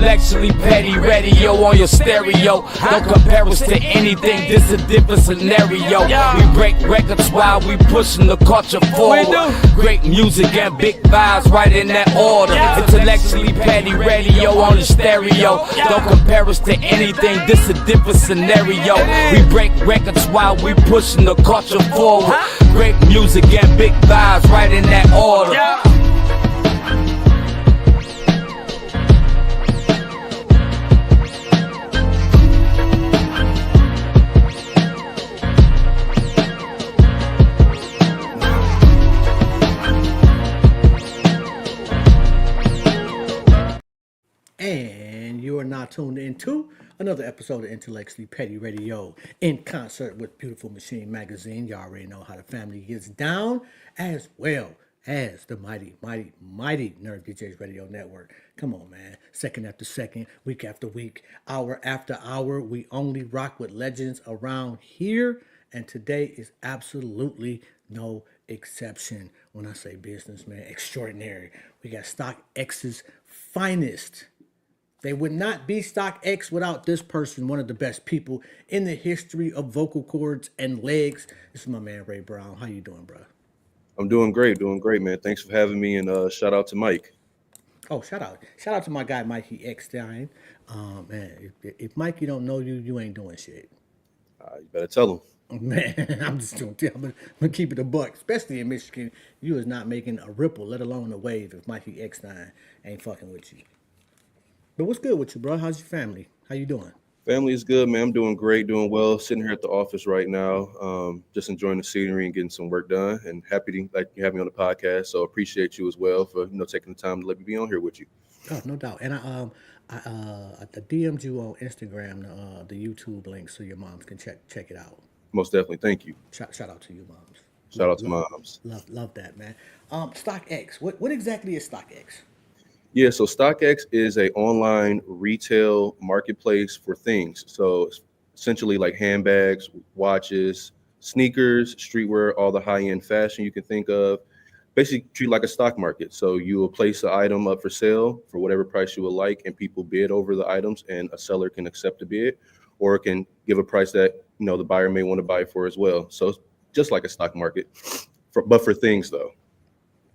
Intellectually petty radio on your stereo. Don't compare us to anything, this a different scenario. We break records while we pushing the culture forward. Great music and big vibes right in that order. Intellectually petty radio on the stereo. Don't compare us to anything, this a different scenario. We break records while we pushing the culture forward. Great music and big vibes right in that order. And you are now tuned into another episode of Intellectually Petty Radio in concert with Beautiful Machine Magazine. You already know how the family gets down, as well as the mighty Nerve DJs Radio Network. Come on, man. Second after second, week after week, hour after hour, we only rock with legends around here. And today is absolutely no exception. When I say business, man, extraordinary. We got StockX's finest. They would not be StockX without this person, one of the best people in the history of vocal cords and legs. This is my man, Ray Brown. How you doing, bro? I'm doing great, man. Thanks for having me, and shout out to Mike. Oh, shout out to my guy, Mikey Eckstein. Man, if Mikey don't know you, you ain't doing shit. You better tell him. Man, I'm just gonna tell him. I'm gonna keep it a buck, especially in Michigan. You is not making a ripple, let alone a wave, if Mikey Eckstein ain't fucking with you. But what's good with you, bro? How's your family? How you doing? Family is good, man. I'm doing great, doing well. Sitting here at the office right now, just enjoying the scenery and getting some work done. And happy to have me on the podcast. So appreciate you as well for taking the time to let me be on here with you. Oh, no doubt. And I DM'd you on Instagram the YouTube link so your moms can check it out. Most definitely, thank you. Shout out to you, moms. Shout out to moms. Love that, man. StockX. What exactly is StockX? Yeah, so StockX is an online retail marketplace for things. So essentially like handbags, watches, sneakers, streetwear, all the high-end fashion you can think of. Basically treat like a stock market. So you will place an item up for sale for whatever price you would like, and people bid over the items, and a seller can accept the bid, or it can give a price that the buyer may want to buy for as well. So it's just like a stock market, but for things though.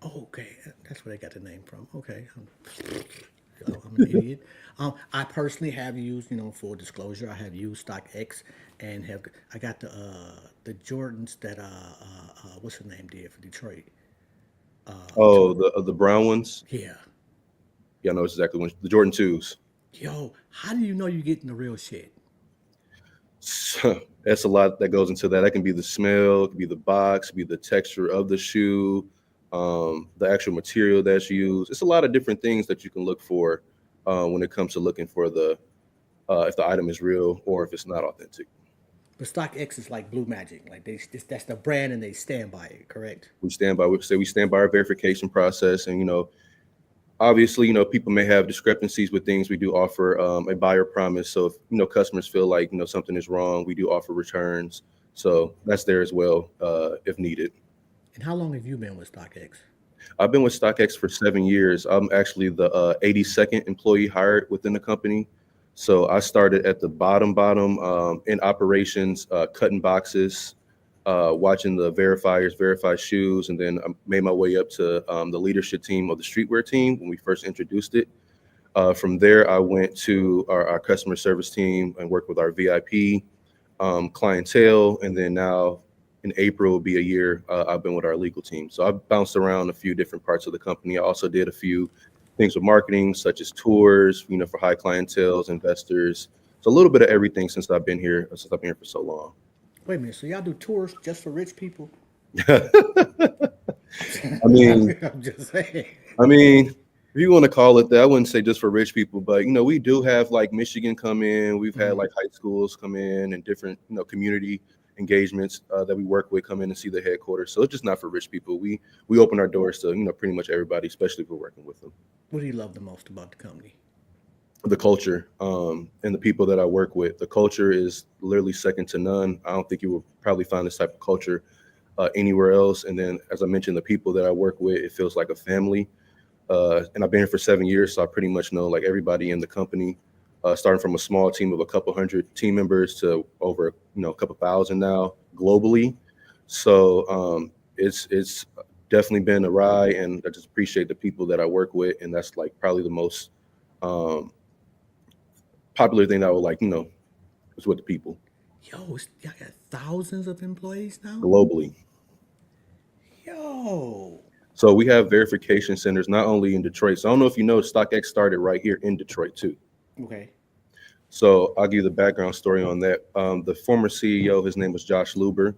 Oh, okay, that's where they got the name from. Okay, I'm an idiot. I personally have used, full disclosure, I have used StockX, and I got the Jordans that what's her name did for Detroit. The brown ones. Yeah. Yeah, I know exactly when the Jordan 2s. Yo, how do you know you're getting the real shit? So, that's a lot that goes into that. That can be the smell, it can be the box, it can be the texture of the shoe. The actual material that's used. It's a lot of different things that you can look for when it comes to looking for if the item is real or if it's not authentic. But StockX is like Blue Magic, like that's the brand and they stand by it, correct? We stand by our verification process, and obviously people may have discrepancies with things. We do offer a buyer promise, so if customers feel like something is wrong, we do offer returns. So that's there as well if needed. And how long have you been with StockX? I've been with StockX for 7 years. I'm actually the 82nd employee hired within the company. So I started at the bottom in operations, cutting boxes, watching the verifiers verify shoes, and then I made my way up to the leadership team of the streetwear team when we first introduced it. From there, I went to our customer service team and worked with our VIP clientele, and then now in April will be a year I've been with our legal team. So I've bounced around a few different parts of the company. I also did a few things with marketing, such as tours, for high clientele, investors. So a little bit of everything since I've been here for so long. Wait a minute, so y'all do tours just for rich people? I mean, I'm just saying. I mean, if you want to call it that, I wouldn't say just for rich people, but we do have like Michigan come in. We've had like high schools come in and different community engagements that we work with come in and see the headquarters. So it's just not for rich people. We open our doors to pretty much everybody, especially if we're working with them. What do you love the most about the company? The culture and the people that I work with. The culture is literally second to none. I don't think you will probably find this type of culture anywhere else. And then, as I mentioned, the people that I work with, it feels like a family. And I've been here for 7 years, so I pretty much know like everybody in the company, starting from a small team of a couple hundred team members to over a couple thousand now globally. So it's definitely been a ride, and I just appreciate the people that I work with, and that's like probably the most popular thing that I would like, is with the people Yo, y'all got thousands of employees now? globally. Yo. So we have verification centers not only in Detroit. So I don't know if you know, StockX started right here in Detroit too. Okay. So I'll give you the background story on that. The former CEO, his name was Josh Luber.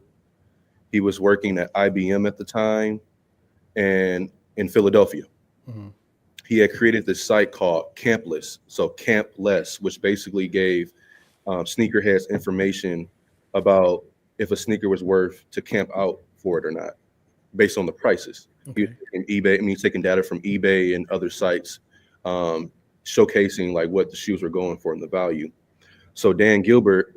He was working at IBM at the time and in Philadelphia. Mhm. He had created this site called Campless. So Campless, which basically gave sneakerheads information about if a sneaker was worth to camp out for it or not, based on the prices. Okay. He's taking data from eBay and other sites, showcasing like what the shoes were going for and the value. So Dan Gilbert,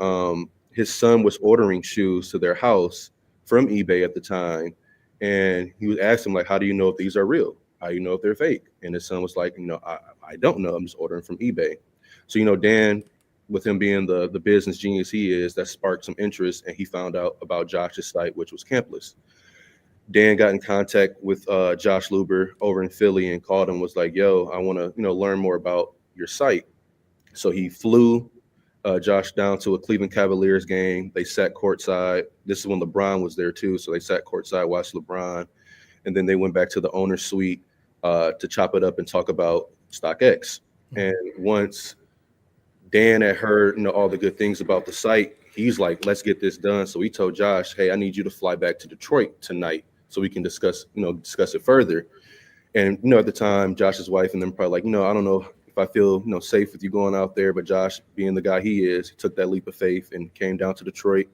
his son was ordering shoes to their house from eBay at the time, and he was asking like, "How do you know if these are real? How do you know if they're fake?" And his son was like, I don't know. I'm just ordering from eBay." So Dan, with him being the business genius he is, that sparked some interest, and he found out about Josh's site, which was Campless. Dan got in contact with Josh Luber over in Philly and called him, was like, "Yo, I want to learn more about your site." So he flew Josh down to a Cleveland Cavaliers game. They sat courtside. This is when LeBron was there too, so they sat courtside, watched LeBron, and then they went back to the owner's suite to chop it up and talk about StockX. And once Dan had heard all the good things about the site, he's like, "Let's get this done." So he told Josh, "Hey, I need you to fly back to Detroit tonight so we can discuss it further." And at the time, Josh's wife and them probably like, "I don't know if I feel safe with you going out there." But Josh, being the guy he is, he took that leap of faith and came down to Detroit.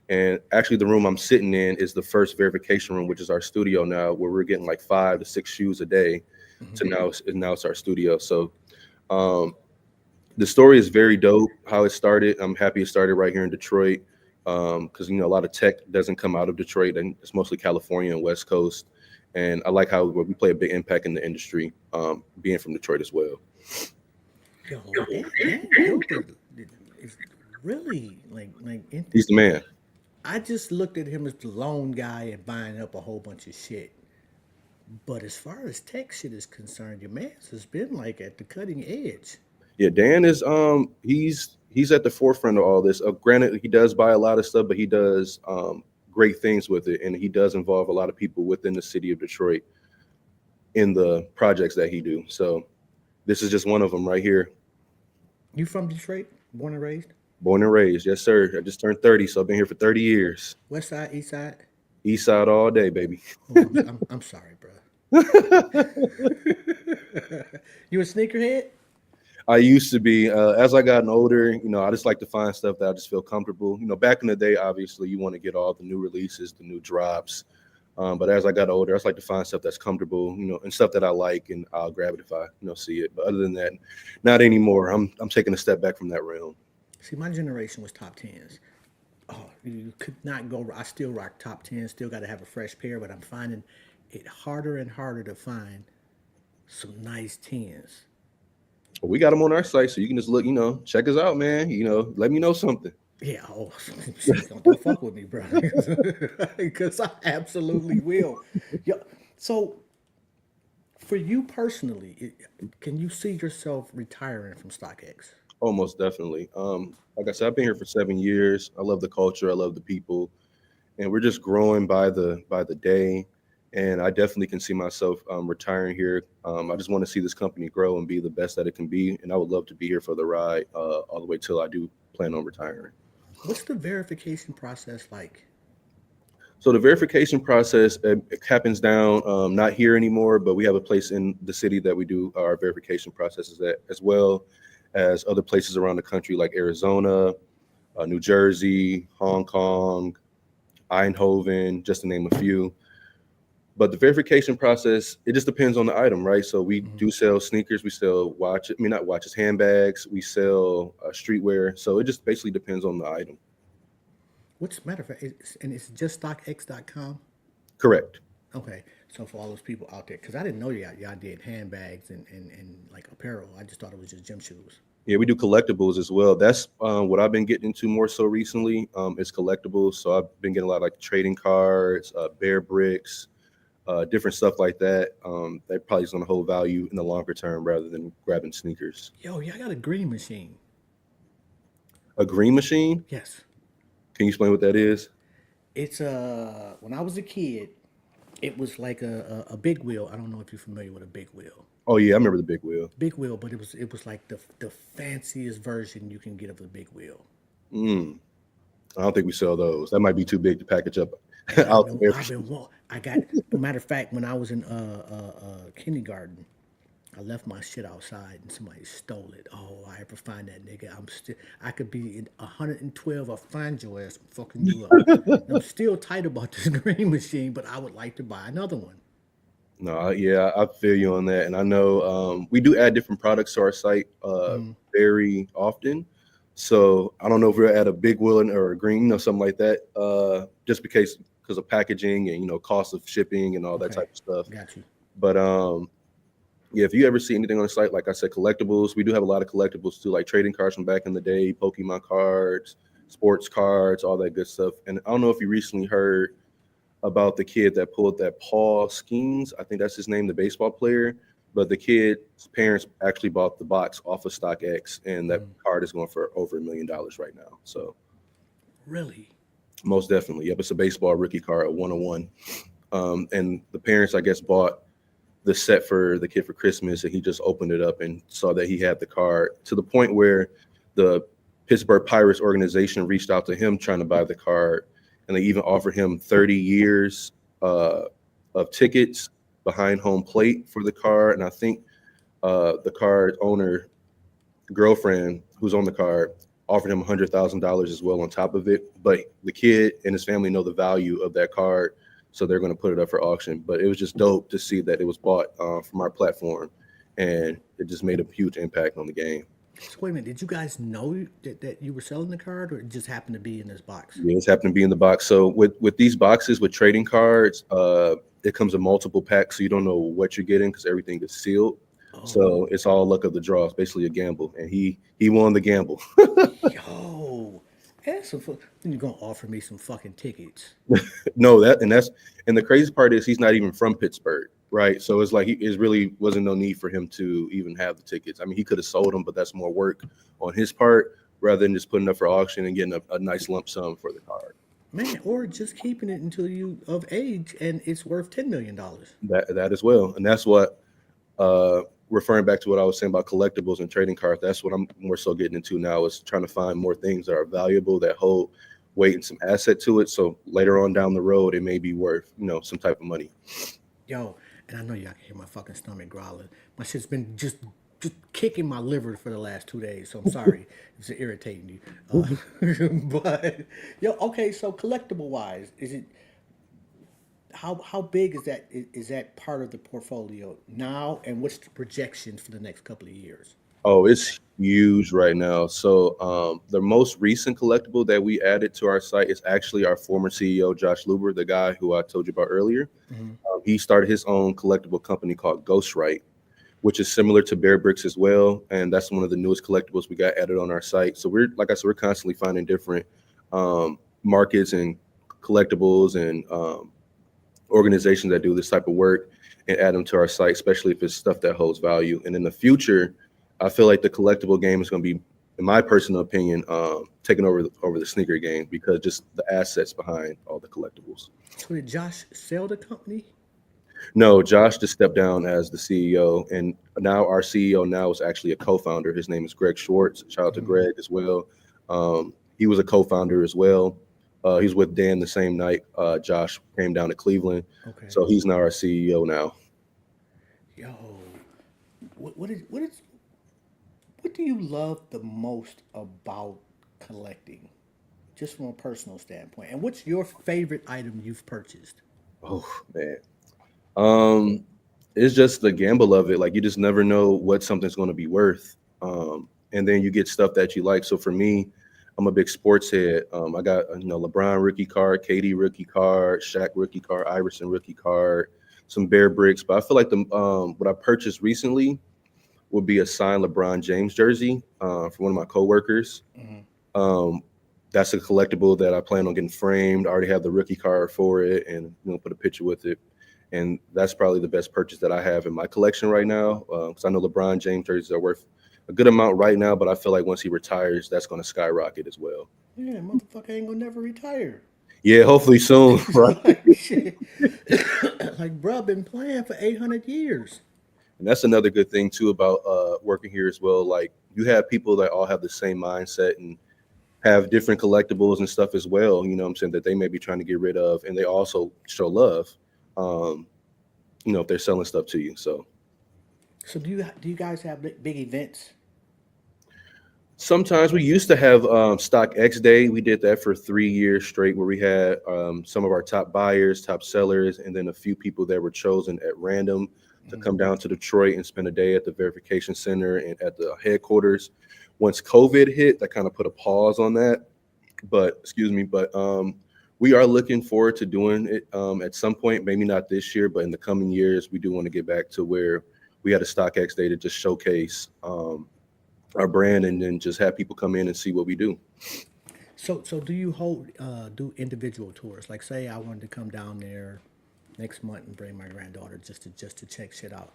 And actually, the room I'm sitting in is the first verification room, which is our studio now, where we're getting like 5 to 6 shoes a day. To now it's our studio. So the story is very dope. How it started, I'm happy it started right here in Detroit, because a lot of tech doesn't come out of Detroit, and it's mostly California and West Coast. And I like how we play a big impact in the industry, being from Detroit as well. Yo, Dan Gilbert is really like He's the man. I just looked at him as the lone guy and buying up a whole bunch of shit. But as far as tech shit is concerned, your man's has been like at the cutting edge. Yeah, Dan is he's at the forefront of all this. Granted, he does buy a lot of stuff, but he does great things with it, and he does involve a lot of people within the city of Detroit in the projects that he do. So this is just one of them right here. You from Detroit? Born and raised? Born and raised, yes sir. I just turned 30, so I've been here for 30 years. West side, east side? East side all day, baby. Oh, I'm sorry, bro. You a sneakerhead? I used to be. As I gotten older, I just like to find stuff that I just feel comfortable. Back in the day, obviously, you want to get all the new releases, the new drops. But as I got older, I just like to find stuff that's comfortable, and stuff that I like, and I'll grab it if I, see it. But other than that, not anymore. I'm taking a step back from that realm. See, my generation was top tens. Oh, you could not go. I still rock top 10. Still got to have a fresh pair, but I'm finding it harder and harder to find some nice tens. Well, we got them on our site, so you can just look, check us out, man. Let me know something. Yeah, don't fuck with me, bro, because I absolutely will. Yeah. So, for you personally, can you see yourself retiring from StockX? Oh, most definitely. Like I said, I've been here for 7 years. I love the culture. I love the people, and we're just growing by the day. And I definitely can see myself retiring here. I just want to see this company grow and be the best that it can be. And I would love to be here for the ride all the way till I do plan on retiring. What's the verification process like? So the verification process, it happens down, not here anymore, but we have a place in the city that we do our verification processes at, as well as other places around the country like Arizona, New Jersey, Hong Kong, Eindhoven, just to name a few. But the verification process, it just depends on the item, right? So we do sell sneakers, we sell not watches, handbags, we sell streetwear. So it just basically depends on the item. What's the matter of fact? It's just StockX.com? Correct. Okay. So for all those people out there, because I didn't know y'all did handbags and like apparel. I just thought it was just gym shoes. Yeah, we do collectibles as well. That's what I've been getting into more so recently. Is collectibles. So I've been getting a lot of like trading cards, bear bricks, different stuff like that. That probably is going to hold value in the longer term rather than grabbing sneakers. Yo, y'all got a green machine. A green machine? Yes. Can you explain what that is? It's when I was a kid, it was like a big wheel. I don't know if you're familiar with a big wheel. Oh yeah, I remember the big wheel. Big wheel, but it was like the fanciest version you can get of the big wheel. I don't think we sell those. That might be too big to package up I out know, there. I got. Matter of fact, when I was in kindergarten, I left my shit outside and somebody stole it. Oh, I ever find that nigga, I could be in 112. I'll find your ass, and fucking you up. I'm still tight about this green machine, but I would like to buy another one. No, yeah, I feel you on that. And I know we do add different products to our site very often. So I don't know if we're at a big wheel or a green or something like that, just because of packaging and, cost of shipping and all that type of stuff. Got you. But yeah, if you ever see anything on the site, like I said, collectibles, we do have a lot of collectibles too, like trading cards from back in the day, Pokemon cards, sports cards, all that good stuff. And I don't know if you recently heard about the kid that pulled that Paul Skeens. I think that's his name, the baseball player. But the kid's parents actually bought the box off of StockX, and that card is going for over $1 million right now. So Really? most definitely. Yep, it's a baseball rookie card, a 101. And the parents, I guess, bought the set for the kid for Christmas, and he just opened it up and saw that he had the card, to the point where the Pittsburgh Pirates organization reached out to him trying to buy the card, and they even offered him 30 years of tickets behind home plate for the card. And I think the card owner girlfriend who's on the card offered him $100,000 as well on top of it. But the kid and his family know the value of that card, so they're going to put it up for auction. But it was just dope to see that it was bought from our platform, and it just made a huge impact on the game. So wait a minute. Did you guys know that you were selling the card, or it just happened to be in this box? Yeah, it's happened to be in the box. So with these boxes with trading cards, it comes in multiple packs, so you don't know what you're getting because everything is sealed. Oh. So it's all luck of the draw. It's basically a gamble, and he won the gamble. Yo, that's then you're gonna offer me some fucking tickets. No, and the crazy part is he's not even from Pittsburgh, right? So it's like it really wasn't no need for him to even have the tickets. I mean, he could have sold them, but that's more work on his part rather than just putting up for auction and getting a nice lump sum for the card. Man, or just keeping it until you of age and it's worth $10 million. That as well, and that's what referring back to what I was saying about collectibles and trading cards. That's what I'm more so getting into now, is trying to find more things that are valuable, that hold weight and some asset to it. So later on down the road, it may be worth some type of money. Yo, and I know y'all can hear my fucking stomach growling. My shit's been just kicking my liver for the last 2 days, so I'm sorry if it's irritating you. But yo, okay, so collectible wise, is it how big is that? Is that part of the portfolio now, and what's the projections for the next couple of years? Oh, it's huge right now. So the most recent collectible that we added to our site is actually our former CEO, Josh Luber, the guy who I told you about earlier. He started his own collectible company called Ghostwrite, which is similar to Bear Bricks as well. And that's one of the newest collectibles we got added on our site. So we're constantly finding different markets and collectibles and organizations that do this type of work and add them to our site, especially if it's stuff that holds value. And in the future, I feel like the collectible game is going to be, in my personal opinion, taking over the sneaker game, because just the assets behind all the collectibles. So did Josh sell the company? No, Josh just stepped down as the CEO, and now our CEO now is actually a co-founder. His name is Greg Schwartz. Shout out to Greg as well. He was a co-founder as well. He was with Dan the same night Josh came down to Cleveland. Okay. So he's now our CEO now. Yo, what do you love the most about collecting, just from a personal standpoint? And what's your favorite item you've purchased? Oh man, it's just the gamble of it. Like, you just never know what something's going to be worth, and then you get stuff that you like. So for me, I'm a big sports head. I got LeBron rookie card, KD rookie card, Shaq rookie card, Iverson rookie card, some Bear bricks. But I feel like the what I purchased recently would be a signed LeBron James jersey from one of my coworkers. Um, that's a collectible that I plan on getting framed. I already have the rookie card for it, and put a picture with it. And that's probably the best purchase that I have in my collection right now, because I know LeBron James jerseys are worth a good amount right now, but I feel like once he retires, that's going to skyrocket as well. Yeah, motherfucker ain't gonna never retire. Yeah, hopefully soon, right? Like, shit. Like, bro, been playing for 800 years. And that's another good thing too about working here as well. Like, you have people that all have the same mindset and have different collectibles and stuff as well, you know what I'm saying, that they may be trying to get rid of, and they also show love, if they're selling stuff to you. So do you guys have big events? sometimes we used to have Stock X Day. We did that for 3 years straight, where we had some of our top buyers, top sellers, and then a few people that were chosen at random to come down to Detroit and spend a day at the verification center and at the headquarters. Once COVID hit, that kind of put a pause on that. But we are looking forward to doing it at some point, maybe not this year, but in the coming years, we do want to get back to where we had a StockX Day to just showcase our brand and then just have people come in and see what we do. So do you do individual tours? Like, say I wanted to come down there next month and bring my granddaughter just to check shit out.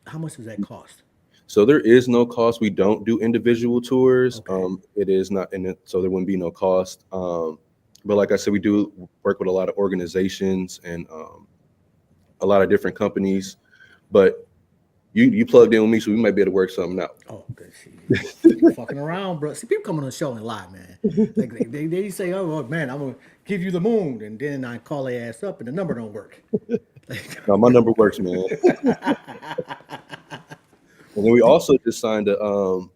How much does that cost? So there is no cost. We don't do individual tours. Okay. It is not in it, so there wouldn't be no cost. But like I said, we do work with a lot of organizations and a lot of different companies. But you plugged in with me, so we might be able to work something out. Oh, good shit. Fucking around, bro. See, people come on the show and lie, man. Like they say, oh man, I'm gonna give you the moon, and then I call their ass up and the number don't work. No, my number works, man. And then we also just signed to all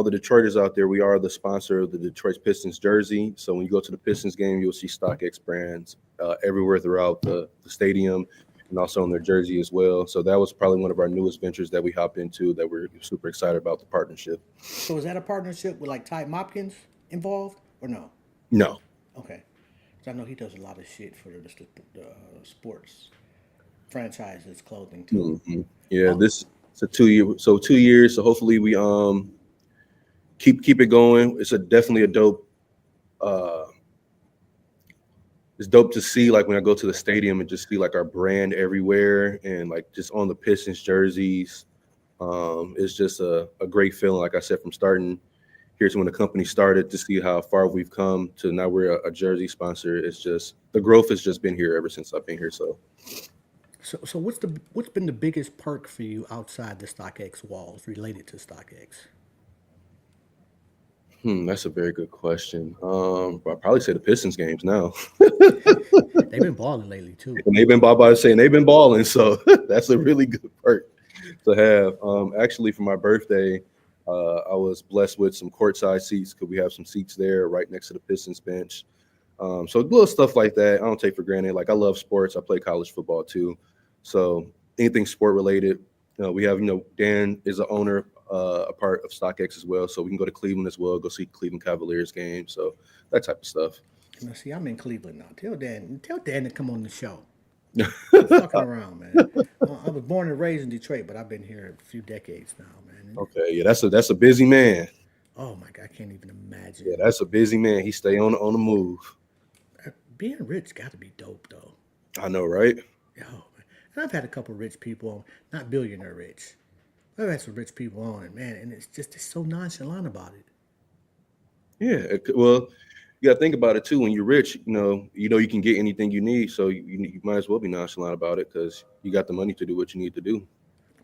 the Detroiters out there, we are the sponsor of the Detroit Pistons jersey. So when you go to the Pistons game, you'll see StockX brands everywhere throughout the stadium and also on their jersey as well. So that was probably one of our newest ventures that we hopped into that we're super excited about the partnership. So is that a partnership with like Ty Mopkins involved or no? No. Okay. 'Cause I know he does a lot of shit for the sports franchises, clothing too. Mm-hmm. Yeah, this is a 2 year. So 2 years. So hopefully we keep it going. It's definitely a dope. It's dope to see, like, when I go to the stadium and just see like our brand everywhere and like just on the Pistons jerseys. It's just a great feeling. Like I said, from starting here to when the company started, to see how far we've come to now we're a jersey sponsor. It's just the growth has just been here ever since I've been here. So what's been the biggest perk for you outside the StockX walls related to StockX? That's a very good question. I'd probably say the Pistons games now. They've been balling lately too. And they've been they've been balling, so that's a really good perk to have. Actually, for my birthday, I was blessed with some courtside seats because we have some seats there right next to the Pistons bench. So little stuff like that I don't take for granted. Like, I love sports. I play college football too, so anything sport related. We have, Dan is the owner, a part of StockX as well, so we can go to Cleveland as well, go see Cleveland Cavaliers games, so that type of stuff. Now, see, I'm in Cleveland now. Tell Dan to come on the show. Fucking around, man. I was born and raised in Detroit, but I've been here a few decades now, man. Okay, yeah, that's a busy man. Oh my God, I can't even imagine. Yeah, that's a busy man. He stay on the move. Being rich got to be dope, though. I know, right? Yo, man. And I've had a couple rich people on, not billionaire rich. I've had some rich people on it, man, and it's so nonchalant about it. Yeah, well, you got to think about it too. When you're rich, you can get anything you need, so you might as well be nonchalant about it because you got the money to do what you need to do.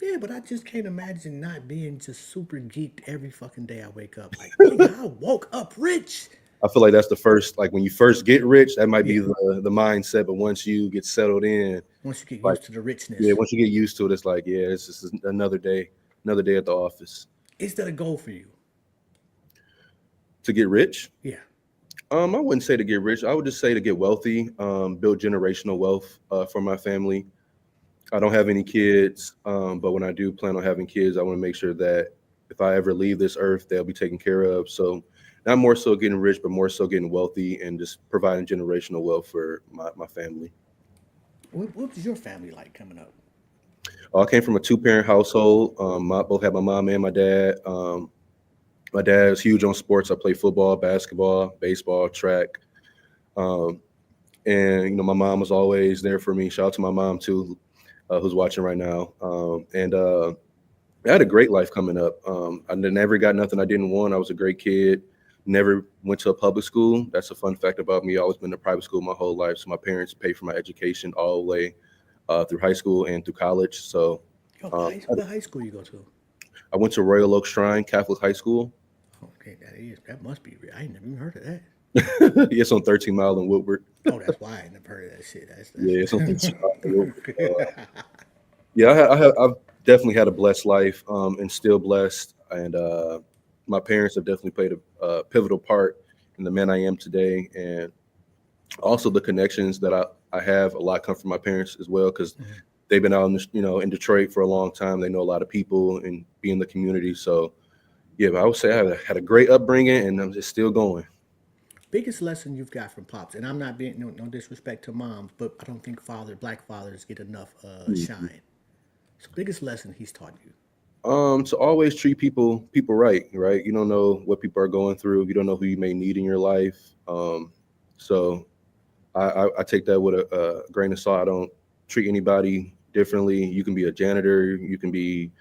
Yeah, but I just can't imagine not being just super geeked every fucking day I wake up. Like, nigga, I woke up rich. I feel like that's the first, like, when you first get rich, that might be the mindset. But once you get settled in, once you get used to the richness, once you get used to it, it's like, yeah, it's just another day at the office. Is that a goal for you? To get rich? Yeah. I wouldn't say to get rich. I would just say to get wealthy, build generational wealth for my family. I don't have any kids, but when I do plan on having kids, I want to make sure that if I ever leave this earth, they'll be taken care of. So not more so getting rich, but more so getting wealthy and just providing generational wealth for my family. What was your family like coming up? I came from a two-parent household. Both had my mom and my dad. My dad is huge on sports. I play football, basketball, baseball, track. Um, and my mom was always there for me. Shout out to my mom too, who's watching right now. I had a great life coming up. I never got nothing I didn't want. I was a great kid. Never went to a public school. That's a fun fact about me. I always been in a private school my whole life. So my parents paid for my education all the way through high school and through college. So What high school you go to? I went to Royal Oak Shrine Catholic High School. Okay, that must be real. I ain't never even heard of that. It's on 13 Mile in Woodward. Oh, that's why I never heard of that shit. Yeah, it's on 13 Mile in Woodward. Yeah, I've definitely had a blessed life, and still blessed. And my parents have definitely played a pivotal part in the man I am today. And also the connections that I have, a lot come from my parents as well, because they've been out in Detroit for a long time. They know a lot of people and be in the community. So yeah, but I would say I had a great upbringing, and I'm just still going. Biggest lesson you've got from pops, and I'm not being no disrespect to moms, but I don't think black fathers get enough shine. So biggest lesson he's taught you. To always treat people right. You don't know what people are going through. You don't know who you may need in your life. So I take that with a grain of salt. I don't treat anybody differently. You can be a janitor. You can be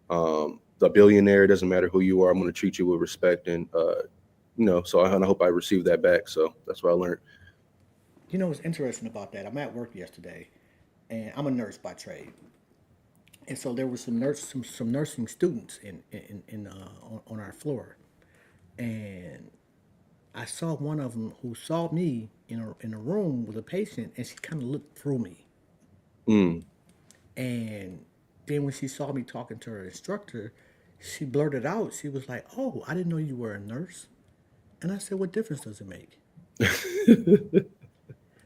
a billionaire. It doesn't matter who you are. I'm going to treat you with respect, and so I hope I receive that back. So that's what I learned. You know what's interesting about that? I'm at work yesterday, and I'm a nurse by trade, and so there were some nursing students on our floor, and I saw one of them who saw me in a room with a patient, and she kind of looked through me, Mm. and then when she saw me talking to her instructor, she blurted out, she was like, "Oh, I didn't know you were a nurse." And I said, "What difference does it make?"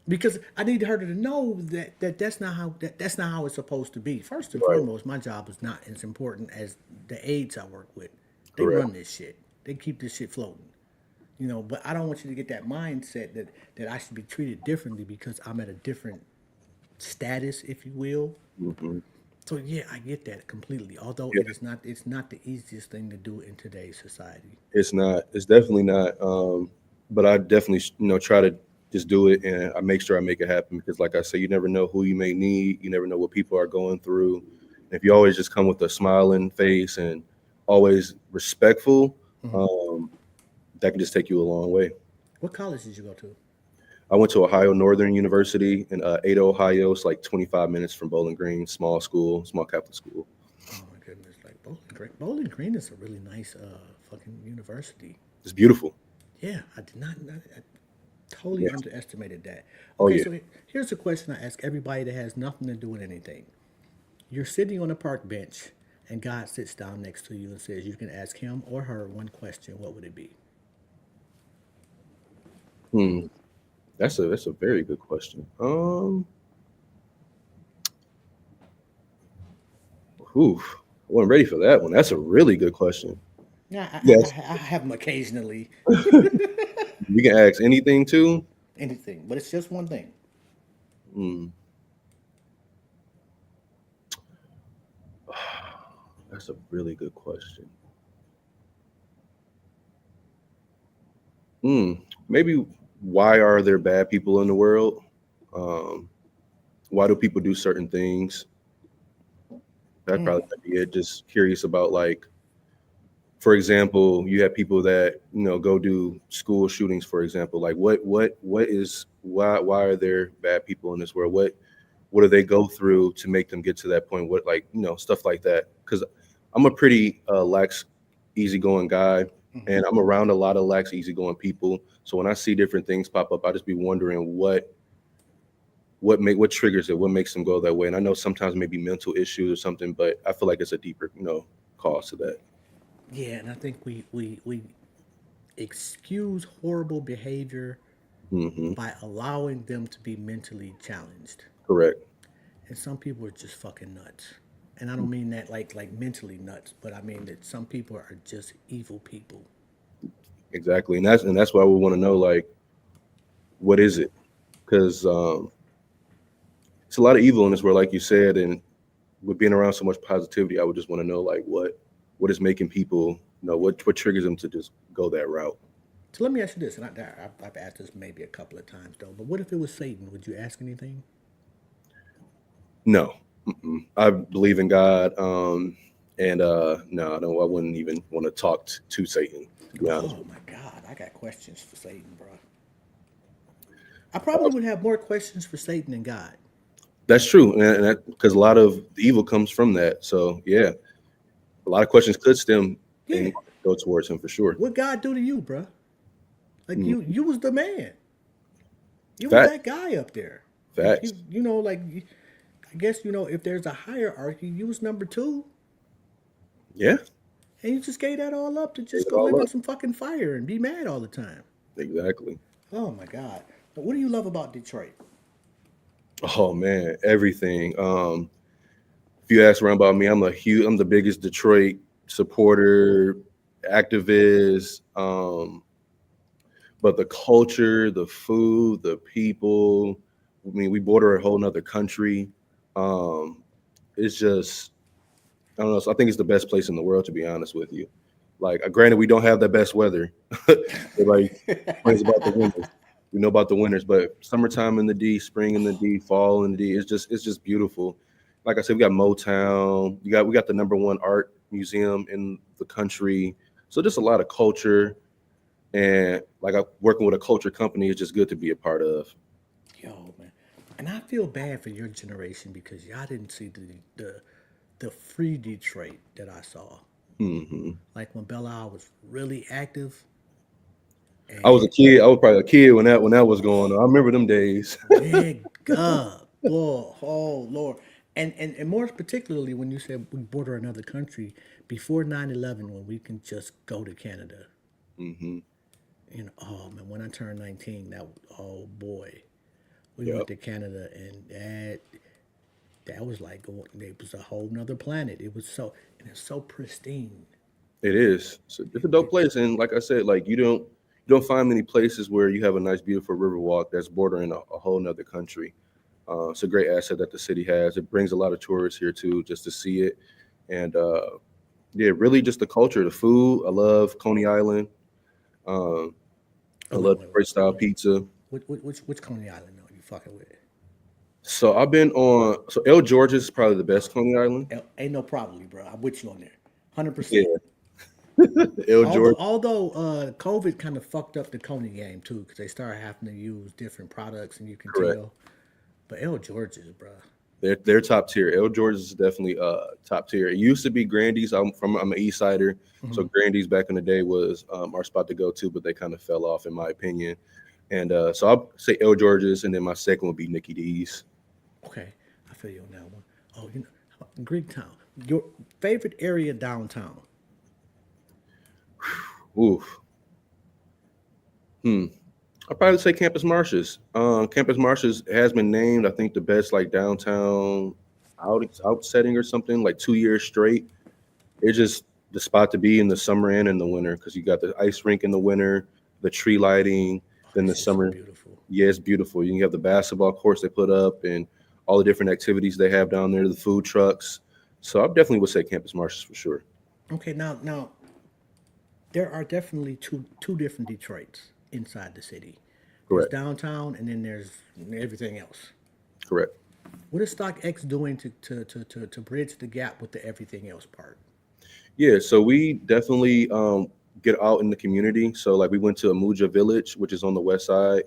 Because I need her to know that's not how it's supposed to be. First and Right. foremost, my job is not as important as the aides I work with. They Correct. run this shit. They keep this shit floating. But I don't want you to get that mindset that I should be treated differently because I'm at a different status, if you will. Mhm. So yeah, I get that completely. Although Yeah. it's not the easiest thing to do in today's society. It's not. It's definitely not. But I definitely, try to just do it, and I make sure I make it happen because, like I say, you never know who you may need. You never know what people are going through. And if you always just come with a smiling face and always respectful, um, that can just take you a long way. What college did you go to? I went to Ohio Northern University in Ada, Ohio. It's like 25 minutes from Bowling Green, small school, small Catholic school. Oh my goodness, like Bowling Green. Bowling Green is a really nice fucking university. It's beautiful. Yeah, I did not. I totally Yeah. underestimated that. Oh, Okay, yeah. so here's a question I ask everybody that has nothing to do with anything. You're sitting on a park bench, and God sits down next to you and says you can ask him or her one question. What would it be? Hmm. That's a very good question. I wasn't ready for that one. That's a really good question. Yeah, Yes. I have them occasionally. You can ask anything too. Anything, but it's just one thing. Hmm. That's a really good question. Hmm. Maybe why are there bad people in the world? Um, why do people do certain things? That Mm. probably might be it. Just curious about, like, for example, you have people that go do school shootings, for example. Like, why are there bad people in this world? What do they go through to make them get to that point? What, like, stuff like that. Because I'm a pretty lax, easygoing guy, and I'm around a lot of lax, easygoing people. So when I see different things pop up, I just be wondering what triggers it, what makes them go that way. And I know sometimes maybe mental issues or something, but I feel like it's a deeper, cause to that. Yeah, and I think we excuse horrible behavior Hmm. by allowing them to be mentally challenged. Correct. And some people are just fucking nuts. And I don't mean that like mentally nuts, but I mean that some people are just evil people. Exactly. And that's why we want to know, like, what is it? Because it's a lot of evil in this world, like you said, and with being around so much positivity, I would just want to know like what is making people, what triggers them to just go that route. So let me ask you this, and I've asked this maybe a couple of times though, but what if it was Satan? Would you ask anything? No, I believe in God, and no, I wouldn't even want to talk to Satan. To be honest. Oh my God, I got questions for Satan, bro. I probably would have more questions for Satan than God. That's true, and that because a lot of the evil comes from that. So yeah, a lot of questions could stem Yeah. and go towards him for sure. What God do to you, bro? Like you was the man. You was Fact. that guy up there. Facts. I guess if there's a hierarchy, you was number 2, Yeah, and you just gave that all up to just Gave it go all live in up. some fucking fire and be mad all the time. exactly. Oh my God. But what do you love about Detroit? Oh man, everything. If you ask around about me, I'm the biggest Detroit supporter, activist. But the culture, the food, the people. I mean, we border a whole nother country. It's just, I don't know. So I think it's the best place in the world, to be honest with you. Like, granted, we don't have the best weather. Everybody complains about the winters. We know about the winters, but summertime in the D, spring in the D, fall in the D, it's just beautiful. Like I said, we got Motown. We got the #1 art museum in the country. So just a lot of culture, and like working with a culture company is just good to be a part of. Yo, man. And I feel bad for your generation because y'all didn't see the free Detroit that I saw. hmm Like when Belle Isle was really active. I was a And kid. I was probably a kid when that was going on. I remember them days. big God, boy, oh Lord. And more particularly when you said we border another country before 9/11, when we can just go to Canada. hmm Oh man, when I turned 19, oh boy, we went Yep, to Canada, and that was like it was a whole nother planet. And it's so pristine. it is. It's a dope place, and like I said, like you don't find many places where you have a nice, beautiful river walk that's bordering a whole nother country. It's a great asset that the city has. It brings a lot of tourists here too, just to see it, and yeah, really just the culture, the food. I love Coney Island. Um, I Oh wait, love wait, Detroit style wait. pizza. Which Coney Island are you fucking with? So I've been on. So El George's is probably the best Coney Island. Ain't no probably, bro. I'm with you on there, 100%. Yeah, El Although, George. although COVID kind of fucked up the Coney game too, because they started having to use different products, and you can Correct. tell. But El George's, bro. They're top tier. El George's is definitely top tier. It used to be Grandy's. I'm an East Sider, so Grandy's back in the day was our spot to go to, but they kind of fell off in my opinion. And so I'll say El George's, and then my second would be Nikki D's. Okay, I feel you on that one. Oh, Greektown. Your favorite area downtown? Oof. Hmm. I'll probably say Campus Martius. Campus Martius has been named, I think, the best like downtown out setting or something, like 2 years straight. It's just the spot to be in the summer and in the winter because you got the ice rink in the winter, the tree lighting, Oh, then that the shit's so summer. beautiful. Yeah, it's beautiful. You have the basketball courts they put up and all the different activities they have down there, the food trucks. So I definitely would say Campus Martius for sure. Okay, now there are definitely two different Detroits inside the city. There's Correct. downtown, and then there's everything else. Correct. What is StockX doing to bridge the gap with the everything else part? Yeah, so we definitely get out in the community. So like we went to Amuja Village, which is on the west side.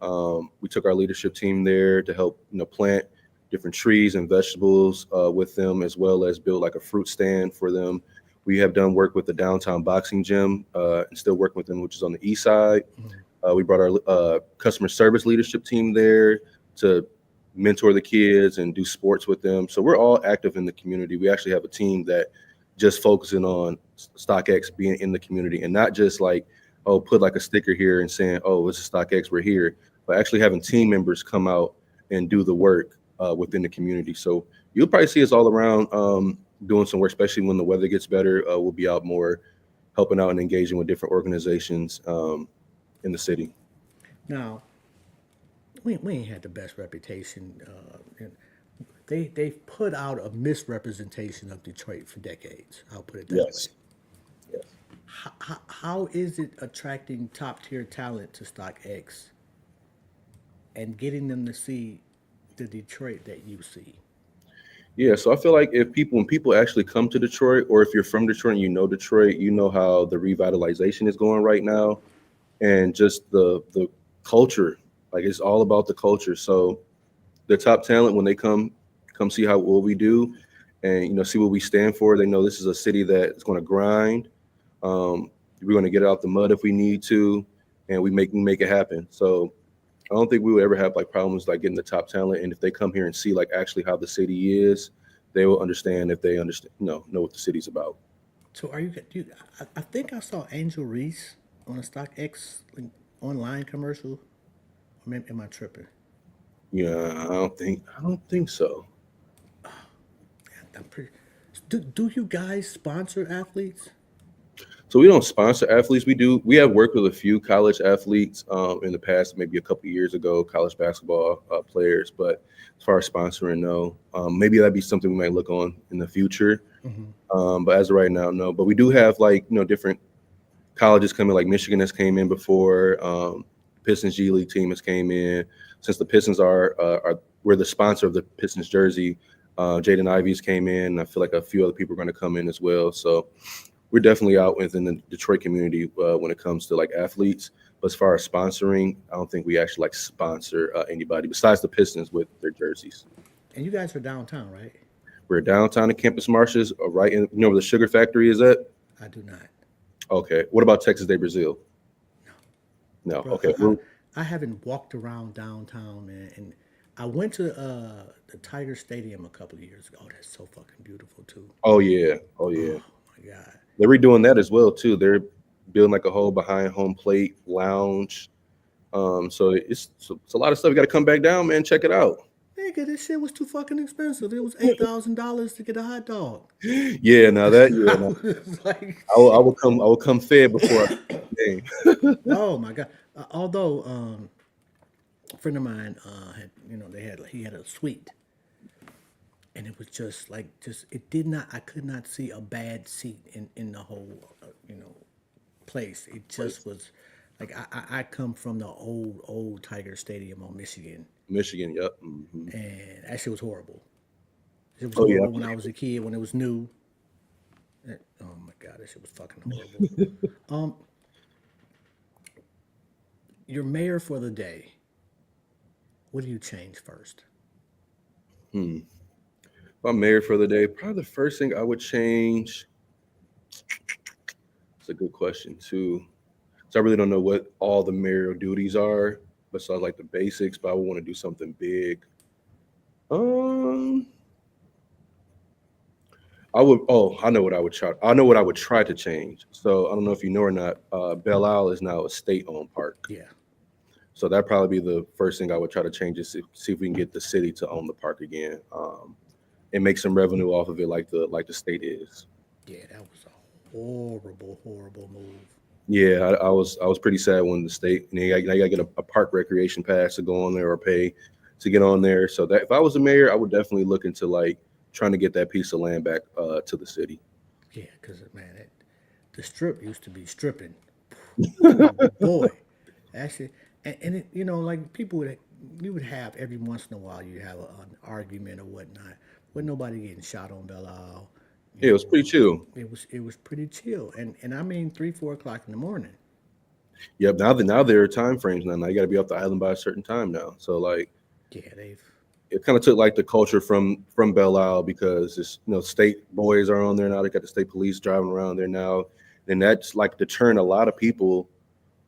We took our leadership team there to help plant different trees and vegetables with them, as well as build like a fruit stand for them. We have done work with the downtown boxing gym and still working with them, which is on the east side. We brought our customer service leadership team there to mentor the kids and do sports with them. So we're all active in the community. We actually have a team that just focusing on StockX being in the community and not just like, oh, put like a sticker here and saying, oh, it's StockX, we're here, but actually having team members come out and do the work within the community. So you'll probably see us all around doing some work, especially when the weather gets better. We'll be out more helping out and engaging with different organizations in the city. Now, we ain't had the best reputation. they've put out a misrepresentation of Detroit for decades. I'll put it that Yes. way. Yes. How is it attracting top tier talent to StockX and getting them to see the Detroit that you see? Yeah, so I feel like when people actually come to Detroit, or if you're from Detroit and you know Detroit, you know how the revitalization is going right now, and just the culture. Like it's all about the culture. So the top talent, when they come see how what we do, and see what we stand for, they know this is a city that is going to grind. We're going to get out the mud if we need to, and we make it happen. So I don't think we will ever have like problems like getting the top talent. And if they come here and see like actually how the city is, they will understand if they understand, know what the city's about. So are I think I saw Angel Reese on a StockX like, online commercial. Or maybe am I tripping? Yeah, I don't think so. I'm pretty. Do you guys sponsor athletes? So we don't sponsor athletes. We have worked with a few college athletes in the past, maybe a couple of years ago, college basketball players. But as far as sponsoring, no. Maybe that'd be something we might look on in the future. But as of right now, no. But we do have like different colleges coming. Like Michigan has came in before. Pistons G League team has came in. Since the Pistons are we're the sponsor of the Pistons jersey. Jaden Ivies came in. I feel like a few other people are going to come in as well. So we're definitely out within the Detroit community when it comes to like athletes. But as far as sponsoring, I don't think we actually like sponsor anybody besides the Pistons with their jerseys. And you guys are downtown, right? We're downtown in Campus Martius, right in where the sugar factory is at. I do not. Okay. What about Texas de Brazil? No. Bro, Okay. I haven't walked around downtown, man, and I went to the Tiger Stadium a couple of years ago. Oh, that's so fucking beautiful too. Oh yeah. Oh yeah. Oh my god. They're redoing that as well too. They're building like a whole behind home plate lounge. So it's a lot of stuff. You got to come back down, man. Check it out. Nigga, this shit was too fucking expensive. It was $8,000 to get a hot dog. Yeah. Now that It's like, I will come fed before I oh my god. Although a friend of mine had, he had a suite, and it was just like it did not. I could not see a bad seat in the whole place. It just was like I come from the old Tiger Stadium on Michigan, Michigan. Yep. Mm-hmm. and that shit was horrible. It was Oh, yeah. horrible when I was a kid, when it was new. Oh my god, that shit was fucking horrible. You're mayor for the day. What do you change first? If I'm married for the day, probably the first thing I would change. It's a good question too. So I really don't know what all the mayoral duties are, besides like the basics. But I would want to do something big. I would. Oh, I know what I would try. I know what I would try to change. So I don't know if you know or not. Belle Isle is now a state-owned park. Yeah. So that'd probably be the first thing I would try to change is see if we can get the city to own the park again, and make some revenue off of it, like the state is. Yeah, that was a horrible move. Yeah, I was pretty sad when the state, you gotta get a park recreation pass to go on there or pay to get on there. So that if I was a mayor, I would definitely look into like trying to get that piece of land back to the city. Yeah, because man, the strip used to be stripping. Boy, actually, and it, like people you would have every once in a while you have an argument or whatnot, with nobody getting shot on Belle Isle. Yeah, it was pretty chill. It was pretty chill, and I mean 3-4 o'clock in the morning. Yep. Now there are time frames now. Now you got to be off the island by a certain time now. So like, Yeah, they've. it kind of took like the culture from Belle Isle, because it's state boys are on there now. They got the state police driving around there now, and that's like deterring a lot of people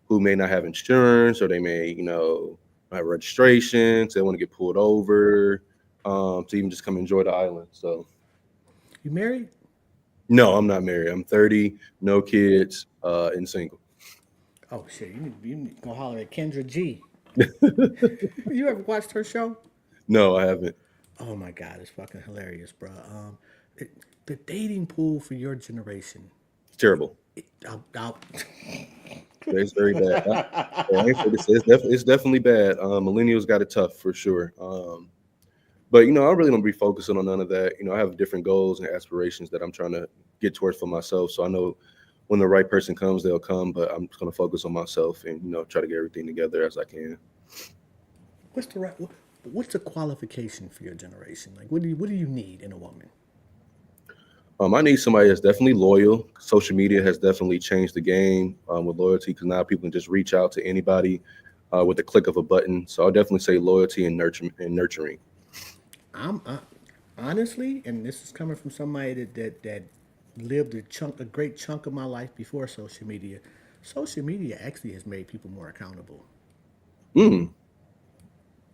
who may not have insurance, or they may not have registrations. They want to get pulled over to even just come enjoy the island. So You married? no, I'm not married. I'm 30, no kids, and single. Oh shit! You need to go holler at Kendra G. You ever watched her show? No, I haven't. Oh my god, it's fucking hilarious, bro. The dating pool for your generation. It's terrible. I'll It's very bad. It's definitely bad. Millennials got it tough for sure. But I really don't be focusing on none of that. I have different goals and aspirations that I'm trying to get towards for myself. So I know when the right person comes, they'll come. But I'm just gonna focus on myself and try to get everything together as I can. What's the qualification for your generation? Like, what do you need in a woman? I need somebody that's definitely loyal. Social media has definitely changed the game with loyalty because now people can just reach out to anybody with the click of a button. So I'll definitely say loyalty and nurturing. I'm honestly, and this is coming from somebody that lived a great chunk of my life before social media. Social media actually has made people more accountable. Mm,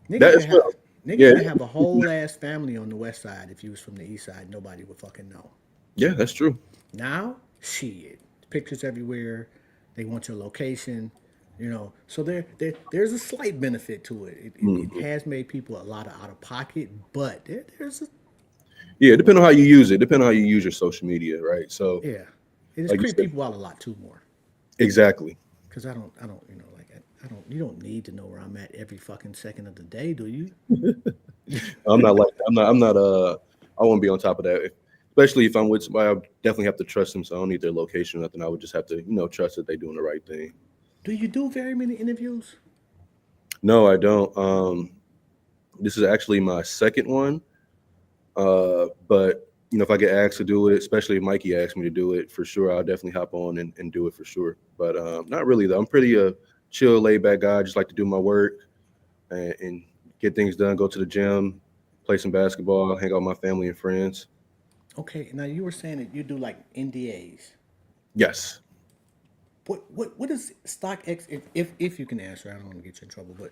Nigga that could is well. have nigga Yeah, could have a whole ass family on the west side if you was from the east side. Nobody would fucking know. yeah, that's true. Now, shit, pictures everywhere. They want your location. So there's a slight benefit to it. It Mhm. has made people a lot of out of pocket, but there's a Yeah, depending on how you use it, depending on how you use your social media, right? So, yeah, it has like you creeped said, people out a lot too more. exactly. Because I don't, like I don't. You don't need to know where I'm at every fucking second of the day, do you? I'm not like I'm not I won't be on top of that. Especially if I'm with somebody, I definitely have to trust them. So I don't need their location or nothing. I would just have to, trust that they're doing the right thing. Do you do very many interviews? No, I don't. This is actually my second one. But if I get asked to do it, especially if Mikey asked me to do it, for sure, I'll definitely hop on and do it for sure. But not really though. I'm pretty chill, laid back guy. I just like to do my work and get things done. Go to the gym, play some basketball, hang out with my family and friends. Okay, now you were saying that you do like NDAs. Yes. What is StockX? If you can answer, I don't want to get you in trouble. But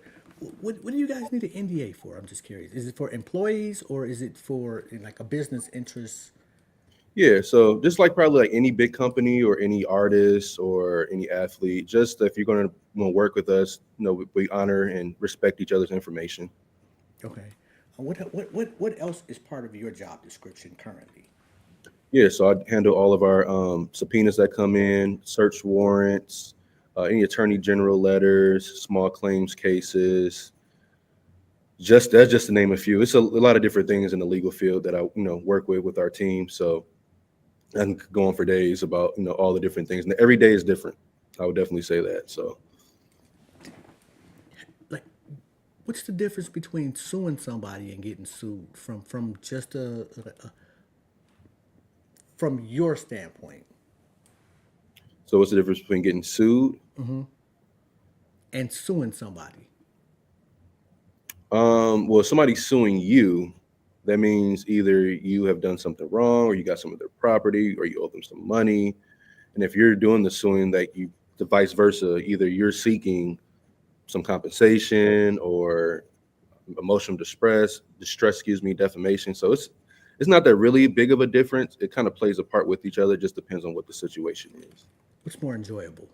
what do you guys need an NDA for? I'm just curious. Is it for employees or is it for like a business interest? Yeah, so just like probably like any big company or any artist or any athlete, just if you're going to work with us, we honor and respect each other's information. Okay. What else is part of your job description currently? Yeah, so I handle all of our subpoenas that come in, search warrants, any attorney general letters, small claims cases. Just that's just to name a few. It's a lot of different things in the legal field that I work with our team. So I can go on for days about all the different things, and every day is different. I would definitely say that. So Like, what's the difference between suing somebody and getting sued from just from your standpoint what's the difference between getting sued? and suing somebody? Well, if somebody's suing you, that means either you have done something wrong, or you got some of their property, or you owe them some money. And if you're doing the suing, the vice versa, either you're seeking some compensation or emotional distress, defamation. So it's not that really big of a difference. It kind of plays a part with each other. It just depends on what the situation is. What's more enjoyable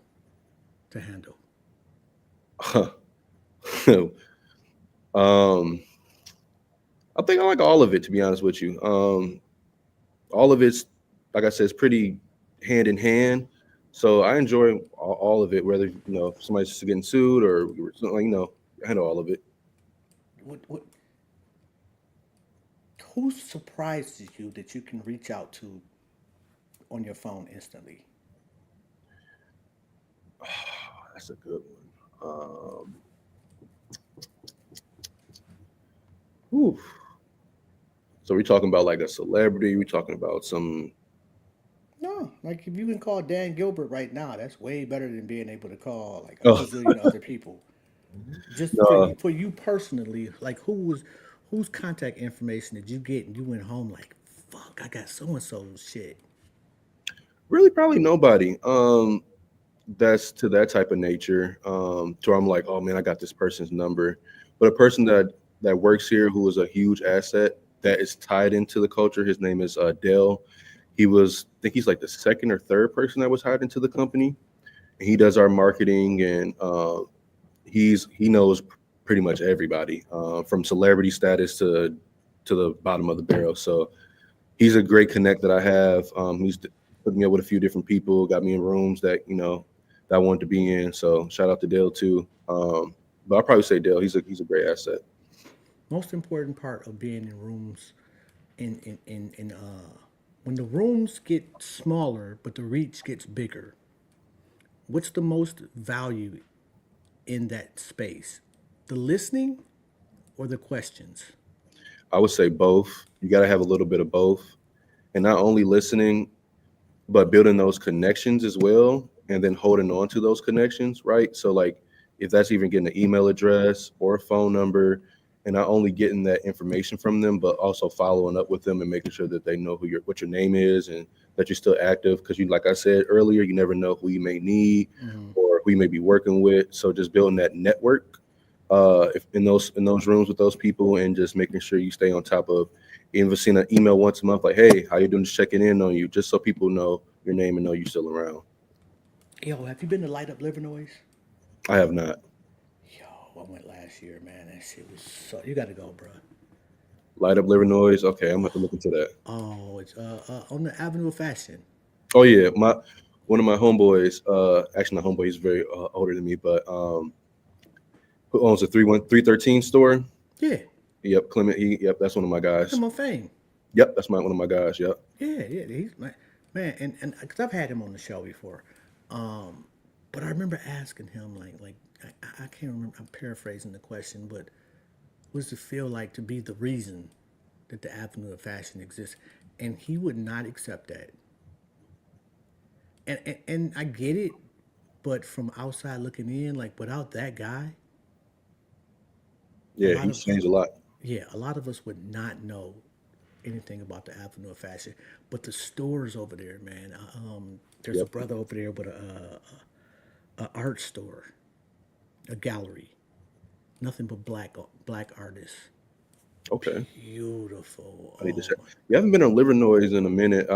to handle? um, I think I like all of it, to be honest with you. All of it's, like I said, it's pretty hand in hand. So I enjoy all of it, whether if somebody's just getting sued or something, I handle all of it. What who surprises you that you can reach out to on your phone instantly? That's a good one. Whew. So we're talking about like a celebrity. We're talking about some. No, like if you can call Dan Gilbert right now, that's way better than being able to call like a Oh, bazillion other people. Just no. for you personally, like whose contact information did you get and you went home like, fuck, I got so and so's shit. Really, probably nobody. That's to that type of nature. To where I'm like, oh man, I got this person's number. But a person that works here who is a huge asset that is tied into the culture. His name is Dale. I think he's like the second or third person that was hired into the company. And he does our marketing, and he knows pretty much everybody from celebrity status to the bottom of the barrel. So he's a great connect that I have. He's put me up with a few different people, got me in rooms that that I wanted to be in. So shout out to Dale too. But I'll probably say Dale. He's a great asset. Most important part of being in rooms when the rooms get smaller but the reach gets bigger, what's the most value in that space? The listening or the questions? I would say both. You got to have a little bit of both, and not only listening, but building those connections as well, and then holding on to those connections, right? So like, if that's even getting an email address or a phone number, and not only getting that information from them, but also following up with them and making sure that they know what your name is and that you're still active. Because you, like I said earlier, you never know who you may need or who you may be working with. So just building that network, if in those rooms with those people, and just making sure you stay on top of, even seeing an email once a month, like, hey, how you doing? Just checking in on you, just so people know your name and know you're still around. Yo, have you been to Light Up Livernois? I have not. Yo, I went last year, man. That shit was so. You got to go, bro. Light Up Liver Noise. Okay, I'm gonna have to look into that. Oh, it's on the Avenue of Fashion. Oh yeah, my one of my homeboys, actually not homeboy, he's very older than me, but who owns a 313 store? Yeah, Yep, Clement. Yep, that's one of my guys. him on Fame. Yep, that's one of my guys. Yep. Yeah, he's man, and because I've had him on the show before, but I remember asking him like I can't remember. I'm paraphrasing the question, but what does it feel like to be the reason that the Avenue of Fashion exists? And he would not accept that. And I get it, but from outside looking in, like without that guy, a Yeah, lot he's of changed a lot. yeah, a lot of us would not know anything about the Avenue of Fashion. But the stores over there, man. There's a Yep. brother over there with a art store, a gallery, nothing but black artists. Okay. Beautiful. I need to Oh check. my. You haven't been on Liver Noise in a minute.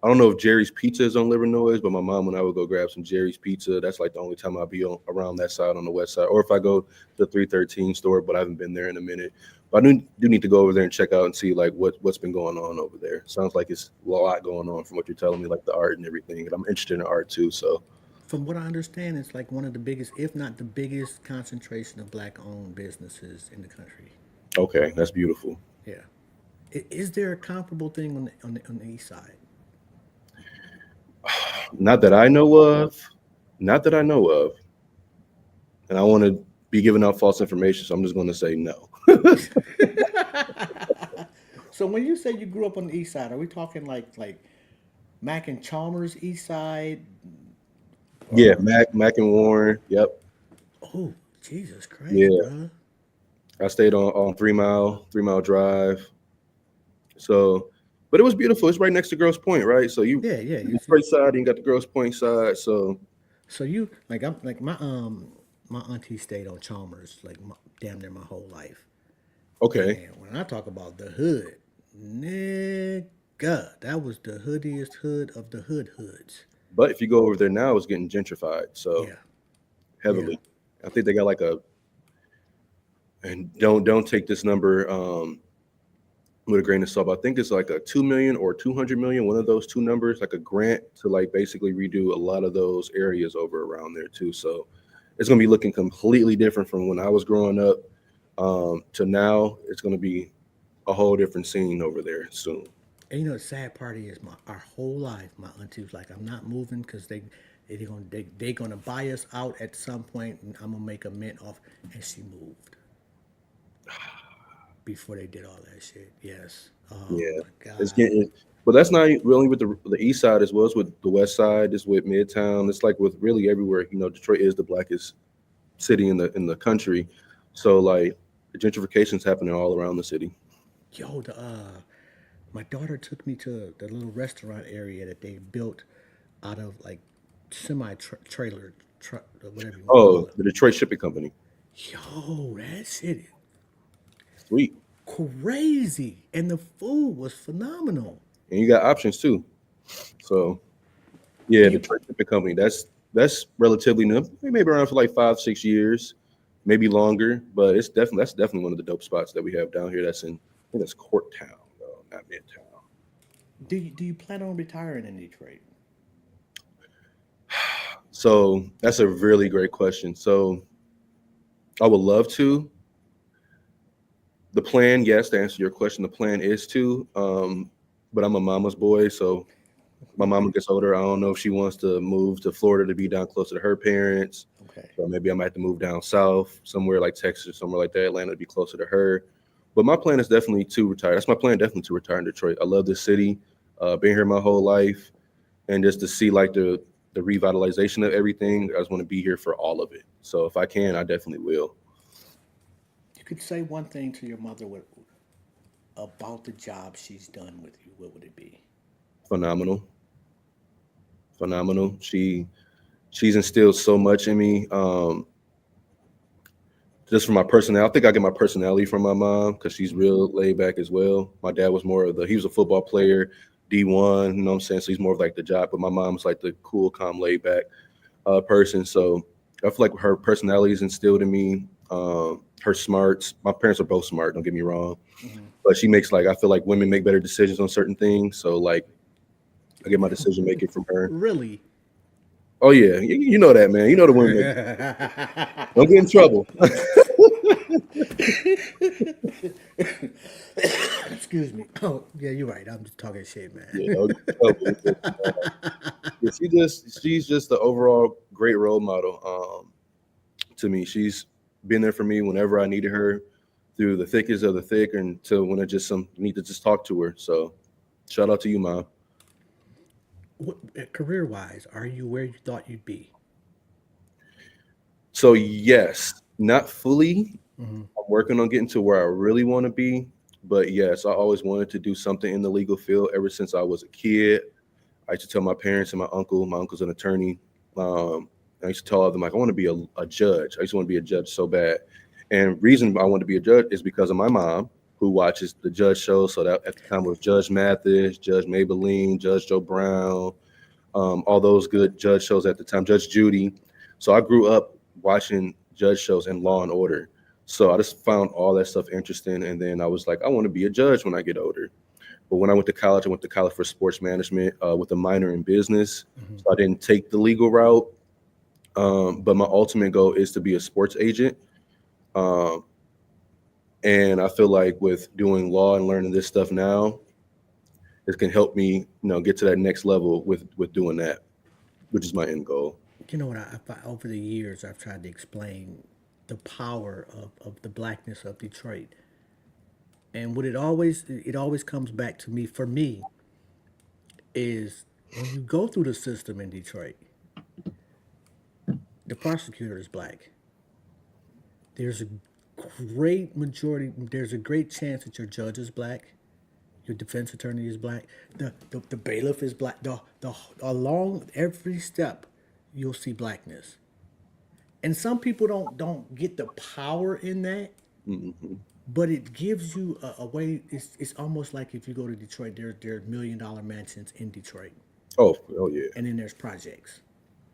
I don't know if Jerry's Pizza is on Liver Noise, but my mom and I would go grab some Jerry's Pizza. That's like the only time I'll be around that side on the west side, or if I go to the 313 store, but I haven't been there in a minute. But I do need to go over there and check out and see like what's been going on over there. Sounds like it's a lot going on from what you're telling me, like the art and everything. And I'm interested in art too. So From what I understand, it's like one of the biggest, if not the biggest, concentration of black-owned businesses in the country. okay, that's beautiful. Yeah. Is there a comparable thing on the east side? Not that I know of. Not that I know of. And I want to be giving out false information, so I'm just going to say no. So when you say you grew up on the east side, are we talking like Mac and Chalmers east side? Yeah, Or Mac and Warren. Yep. oh Jesus Christ, Yeah. bro. I stayed on 3 Mile Drive. So, but it was beautiful. It's right next to Grosse Point, right? So you Yeah, yeah. the straight side, and you got the Grosse Point side. So So you like I'm like my auntie stayed on Chalmers like damn near my whole life. okay, And when I talk about the hood, nigga, that was the hoodiest hood of the hoods. but if you go over there now, it's getting gentrified so Yeah, yeah. heavily. I think they got like and don't take this number with a grain of salt. But I think it's like a 2 million or 200 million, one of those two numbers, like a grant to like basically redo a lot of those areas over around there too. So it's gonna be looking completely different from when I was growing up to now. It's gonna be a whole different scene over there soon. And you know the sad part is our whole life, my auntie was like, I'm not moving because they gonna buy us out at some point, and I'm gonna make a mint off. And she moved before they did all that shit. Yes. Oh Yeah, my it's God. getting, but that's not really with the east side as well as with the west side. It's with Midtown. It's like with really everywhere. You know, Detroit is the blackest city in the country. So like the gentrification's happening all around the city. Yo, my daughter took me to the little restaurant area that they built out of like semi trailer truck, whatever you want to call Oh, it. the Detroit Shipping Company. Yo, that shit is Sweet. crazy, and the food was phenomenal. And you got options too. So yeah, Do you Detroit Shipping Company. That's relatively new. Maybe around for like 5-6 years, maybe longer. But that's definitely one of the dope spots that we have down here. That's in, I think that's Court Town, though, not Midtown. do you plan on retiring in Detroit? So that's a really great question. So I would love to. The plan, yes, to answer your question, the plan is to, but I'm a mama's boy, so my mama gets older. I don't know if she wants to move to Florida to be down closer to her parents. Okay. So maybe I might have to move down south, somewhere like Texas or somewhere like that, Atlanta, to be closer to her. But my plan is definitely to retire. That's my plan, definitely to retire in Detroit. I love this city, been here my whole life, and just to see like the revitalization of everything. I just want to be here for all of it. So if I can, I definitely will. You could say one thing to your mother about the job she's done with you. What would it be? Phenomenal, phenomenal. She's instilled so much in me. Just from my personality, I think I get my personality from my mom because she's real laid back as well. My dad was more of he was a football player, D1, you know what I'm saying? So he's more of like the job, but my mom's like the cool, calm, laid back person. So I feel like her personality is instilled in me. Her smarts, my parents are both smart, don't get me wrong. Mm-hmm. But she makes I feel like women make better decisions on certain things. So like I get my decision making from her. Really? Oh yeah, you know that, man. You know the women. Don't get in trouble. Excuse me. Oh, yeah, you're right. I'm just talking shit, man. Yeah, don't get in trouble. Yeah, she's just the overall great role model to me. She's been there for me whenever I needed her, through the thickest of the thick, until when I just need to just talk to her. So shout out to you, Mom. Career-wise, are you where you thought you'd be? So yes, not fully. Mm-hmm. I'm working on getting to where I really want to be. But yes, I always wanted to do something in the legal field ever since I was a kid. I used to tell my parents and my uncle. My uncle's an attorney. I used to tell them like I want to be a judge. I used to want to be a judge so bad. And reason I wanted to be a judge is because of my mom, who watches the judge shows. So that at the time was Judge Mathis, Judge Maybelline, Judge Joe Brown, all those good judge shows at the time, Judge Judy. So I grew up watching judge shows and Law and Order. So I just found all that stuff interesting. And then I was like, I want to be a judge when I get older. But when I went to college for sports management with a minor in business. Mm-hmm. So I didn't take the legal route. But my ultimate goal is to be a sports agent. And I feel like with doing law and learning this stuff now, it can help me, get to that next level with doing that, which is my end goal. You know what? Over the years, I've tried to explain the power of the blackness of Detroit, and what it always comes back to me, for me, is when you go through the system in Detroit, the prosecutor is black. There's a there's a great chance that your judge is black, your defense attorney is black, the bailiff is black. Along every step, you'll see blackness. And some people don't get the power in that, Mm-hmm. but it gives you a way. It's almost like if you go to Detroit, there are $1 million mansions in Detroit, Oh yeah. and then there's projects.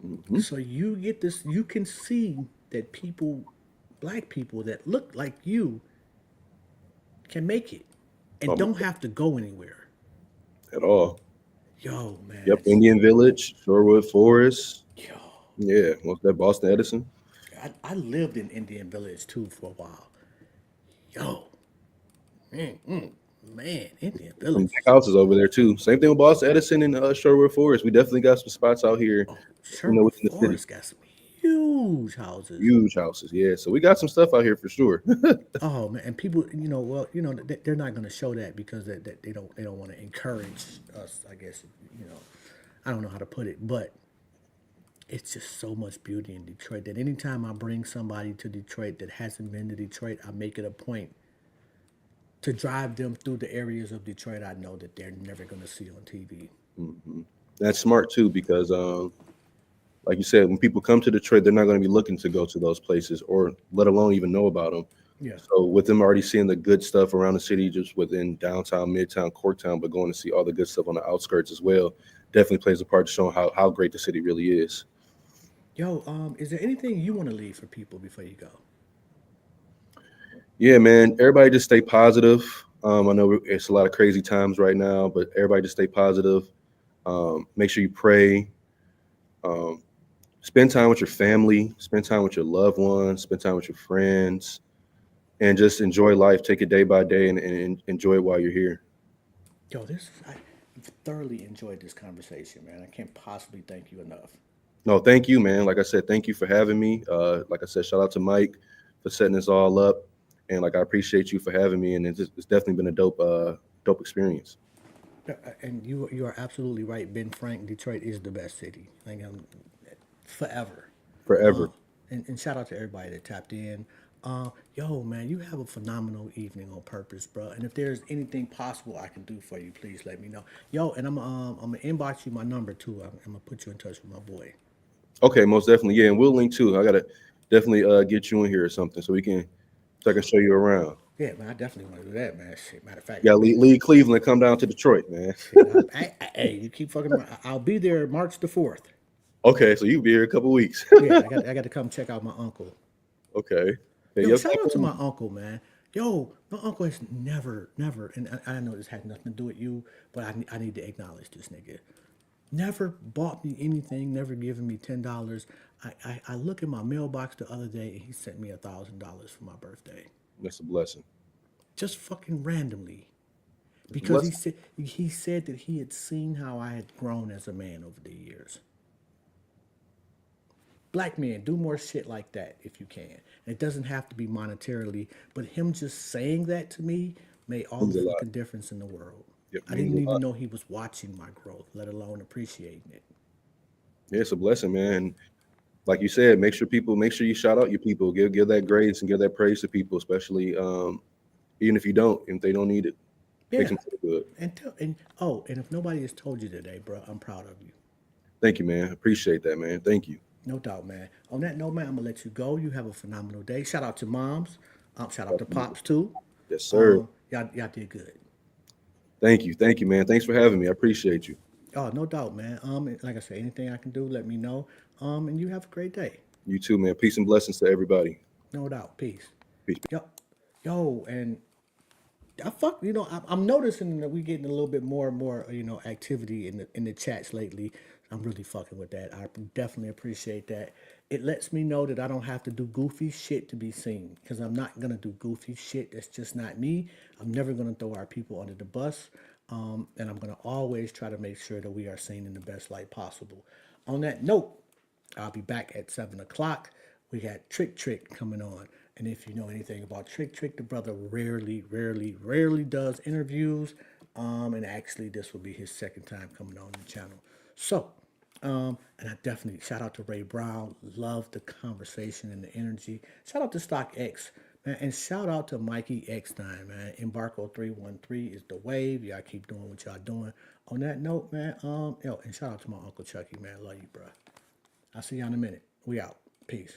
Mm-hmm. So you get this. You can see that black people that look like you, can make it, and don't have to go anywhere. At all. Yo, man. Yep. Indian Village, Shorewood Forest. Yo, Yeah. What's that? Boston Edison. I lived in Indian Village too for a while. Yo, man, Indian Some Village. big houses over there too. Same thing with Boston Edison and Shorewood Forest. We definitely got some spots out here. Sherwood within the city. Forest got some huge houses. Huge houses, yeah. So we got some stuff out here for sure. Oh man, and people, they're not going to show that because they don't want to encourage us. I guess I don't know how to put it, but it's just so much beauty in Detroit that anytime I bring somebody to Detroit that hasn't been to Detroit, I make it a point to drive them through the areas of Detroit I know that they're never going to see on TV. Mm-hmm. That's smart too, because like you said, when people come to Detroit, they're not going to be looking to go to those places, or let alone even know about them. Yeah. So with them already seeing the good stuff around the city, just within downtown, midtown, Corktown, but going to see all the good stuff on the outskirts as well, definitely plays a part to showing how great the city really is. Yo, is there anything you want to leave for people before you go? Yeah, man. Everybody just stay positive. I know it's a lot of crazy times right now, but everybody just stay positive. Make sure you pray. Spend time with your family. Spend time with your loved ones. Spend time with your friends. and just enjoy life. Take it day by day and enjoy it while you're here. Yo, I thoroughly enjoyed this conversation, man. I can't possibly thank you enough. No, thank you, man. Like I said, thank you for having me. Like I said, shout out to Mike for setting this all up, and like I appreciate you for having me. And it's definitely been a dope experience. And you are absolutely right. Ben Frank, Detroit is the best city. Like forever. Forever. And shout out to everybody that tapped in. Yo, man, you have a phenomenal evening on purpose, bro. And if there's anything possible I can do for you, please let me know. Yo, and I'm gonna inbox you my number too. I'm gonna put you in touch with my boy. Okay, most definitely. Yeah, and we'll link too. I gotta definitely get you in here or something so I can show you around. Yeah, man, I definitely want to do that, man. Shit, matter of fact, Yeah, leave Cleveland, come down to Detroit, man. hey, you keep fucking around. I'll be there March the 4th. Okay, so you'll be here a couple weeks. Yeah, I got to come check out my uncle. Okay. Yeah, Yo, your shout out to uncle- my uncle, man. Yo, my uncle has never, and I know this had nothing to do with you, but I need to acknowledge this nigga. Never bought me anything, never given me $10. I look in my mailbox the other day and he sent me $1,000 for my birthday. That's a blessing. Just fucking randomly. It's a Because blessing. he said that he had seen how I had grown as a man over the years. Black men, do more shit like that if you can. And it doesn't have to be monetarily, but him just saying that to me made all Means the a lot. fucking difference in the world. Yep, I means didn't a even lot. know he was watching my growth, let alone appreciating it. Yeah, it's a blessing, man. Like you said, make sure you shout out your people, give that grace and give that praise to people, especially even if they don't need it, Yeah. makes them feel good. And if nobody has told you today, bro, I'm proud of you. Thank you, man. Appreciate that, man. Thank you. No doubt, man. On that note, man, I'm gonna let you go. You have a phenomenal day. Shout out to moms. Shout out to pops too. Yes, sir. Y'all did good. Thank you, man. Thanks for having me. I appreciate you. Oh, no doubt, man. Like I said, anything I can do, let me know. And you have a great day. You too, man. Peace and blessings to everybody. No doubt. Peace. Peace. Yo, and I'm noticing that we getting a little bit more and more, activity in the chats lately. I'm really fucking with that. I definitely appreciate that. It lets me know that I don't have to do goofy shit to be seen, because I'm not gonna do goofy shit. That's just not me. I'm never gonna throw our people under the bus, and I'm gonna always try to make sure that we are seen in the best light possible. On that note, I'll be back at 7 o'clock. We got Trick coming on. And if you know anything about Trick, the brother rarely does interviews. And actually, this will be his second time coming on the channel. So, and I definitely shout out to Ray Brown. Love the conversation and the energy. Shout out to StockX, man. And shout out to Mikey Eckstein, man. Embarco 313 is the wave. Y'all keep doing what y'all doing. On that note, man, and shout out to my Uncle Chucky, man. Love you, bro. I'll see y'all in a minute. We out. Peace.